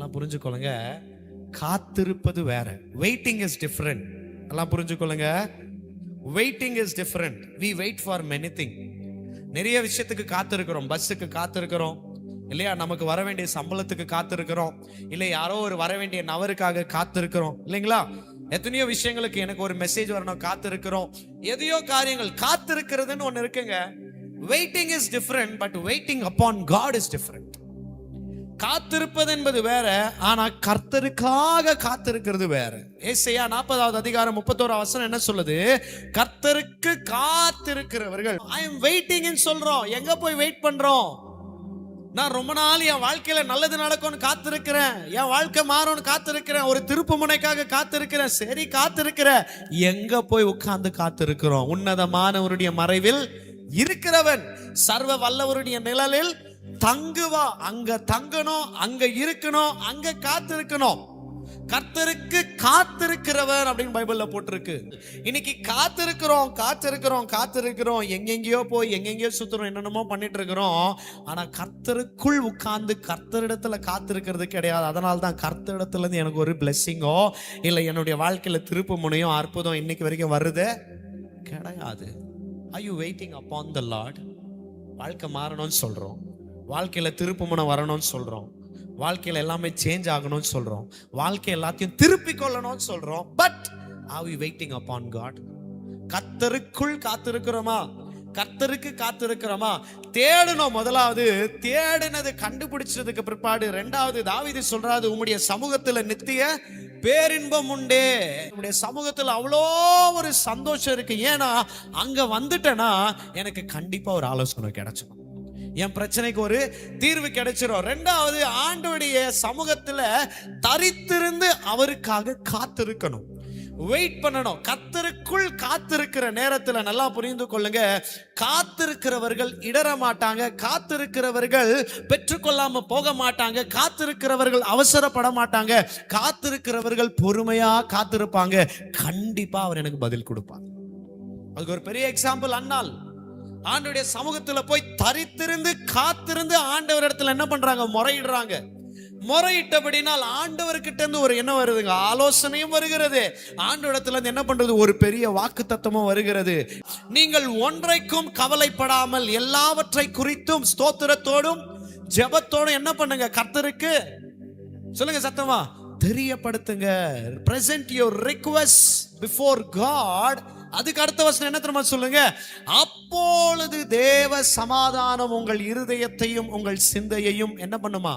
நல்லா புரிஞ்சுக்கொள்ளுங்க. காத்திருப்பது வேற. Waiting is different. நல்லா புரிஞ்சுக்கொள்ளுங்க. Waiting is different. we wait for many things. நிறைய விஷயத்துக்கு காத்திருக்கிறோம். பஸ்ஸுக்கு காத்திருக்கிறோம் இல்லையா, நமக்கு வர வேண்டிய சம்பளத்துக்கு காத்திருக்கிறோம், இல்லை யாரோ ஒரு வர வேண்டிய நபருக்காக காத்திருக்கிறோம் இல்லைங்களா. எத்தனையோ விஷயங்களுக்கு எனக்கு ஒரு மெசேஜ் வரணும் காத்திருக்கிறோம். எதையோ காரியங்கள் காத்திருக்கிறதுன்னு ஒண்ணு இருக்குங்க. Waiting is different, but waiting upon God is different. காத்திருப்பது என்பது வேற, ஆனா கர்த்தருக்காக காத்திருக்கிறது வேற. ஏசாயா 40வது அதிகாரம் 31வது வசனம் என்ன சொல்லுது? கர்த்தருக்கு காத்திருக்கிறவர்கள். ஐ அம் வெயிட்டிங் சொல்றோம். எங்க போய் வெயிட் பண்றோம்? நான் ரொம்ப நாள் என் வாழ்க்கையில நல்லது நடக்கும்னு காத்திருக்கிறேன், என் வாழ்க்கை மாறும்னு காத்திருக்கிறேன், ஒரு திருப்பு முனைக்காக காத்திருக்கிறேன். சரி, காத்திருக்கிற எங்க போய் உட்கார்ந்து காத்திருக்கிறோம்? உன்னதமானவருடைய மறைவில் இருக்கிறவன் சர்வ வல்லவருடைய நிழலில் தங்குவா. அங்க தங்கணும், அங்க இருக்கணும், அங்க காத்திருக்கணும். கர்த்தருக்கு காத்திருக்கிறவர் அப்படின்னு பைபிள்ல போட்டிருக்கு. இன்னைக்கு காத்திருக்கிறோம், எங்கெங்கயோ போய் எங்கெங்கயோ சுத்துறோம், என்னென்னமோ பண்ணிட்டு இருக்கிறோம். ஆனா கர்த்தருக்குள் உட்கார்ந்து கர்த்தரிடத்துல காத்திருக்கிறது கிடையாது. அதனால தான் கர்த்தரிடத்துல இருந்து எனக்கு ஒரு பிளெஸிங்கோ இல்லை என்னுடைய வாழ்க்கையில திருப்பு முனையோ அற்புதம் இன்னைக்கு வரைக்கும் வருது கிடையாது. Are you waiting upon the Lord? வாழ்க்கை மாறணும்னு சொல்றோம், வாழ்க்கையில திருப்பு முனை வரணும்னு சொல்றோம், வாழ்க்கையில எல்லாமே சேஞ்ச் ஆகணும்னு சொல்றோம், வாழ்க்கை எல்லாத்தையும் திருப்பி கொள்ளணும்னு சொல்றோம். But are we waiting upon God? கர்த்தருக்குள் காத்திருக்கிறோமா? கர்த்தருக்கு காத்திருக்கிறோமா? தேடணும். முதலாவது தேடினது கண்டுபிடிச்சதுக்கு பிற்பாடு ரெண்டாவது தாவீது சொல்றாரு, உம்முடைய சமூகத்துல நித்திய பேரின்பம் உண்டே. உம்முடைய சமூகத்துல அவ்வளோ ஒரு சந்தோஷம் இருக்கு. ஏன்னா அங்க வந்துட்டேன்னா எனக்கு கண்டிப்பா ஒரு ஆலோசனை கிடைச்சிடும், என் பிரச்சனைக்கு ஒரு தீர்வு கிடைச்சிடும். ரெண்டாவது ஆண்டவருடைய சமூகத்துல தரித்திருந்து அவருக்காக காத்திருக்கணும், வெயிட் பண்ணணும். கர்த்தருக்குள் காத்திருக்கிற நேரத்துல நல்லா புரிந்து கொள்ளுங்க, காத்திருக்கிறவர்கள் இடற மாட்டாங்க, காத்திருக்கிறவர்கள் பெற்றுக்கொள்ளாம போக மாட்டாங்க, காத்திருக்கிறவர்கள் அவசரப்பட மாட்டாங்க, காத்திருக்கிறவர்கள் பொறுமையா காத்திருப்பாங்க. கண்டிப்பா அவர் எனக்கு பதில் கொடுப்பார். அதுக்கு ஒரு பெரிய எக்ஸாம்பிள் அன்னாள். ஆண்டவருடைய சமூகத்துல போய் தரித்திருந்து காத்திருந்து ஆண்டவர் இடத்துல என்ன பண்றாங்க? முறையிடுறாங்க. முறையிட்டபடினால் ஆண்டவர்கிட்ட இருந்து ஒரு என்ன வருதுங்க? ஆலோசனையும் வருகிறது. ஆண்டவரிடத்துல இருந்து என்ன பண்றது? ஒரு பெரிய வாக்குத்தத்தமும் வருகிறது. நீங்கள் ஒன்றைக்கும் கவலைப்படாமல் எல்லாவற்றை குறித்தும் ஸ்தோத்திரத்தோடும் ஜெபத்தோடும் என்ன பண்ணுங்க? கர்த்தருக்கு சொல்லுங்க சத்தமா, தெரியப்படுத்துங்க. present your request before God. அதுக்கு அடுத்த வசனம் என்ன தெரியுமா சொல்லுங்க? அப்பொழுது தேவ சமாதானம் உங்கள் இருதயத்தையும் உங்கள் சிந்தையையும் என்ன பண்ணுமா?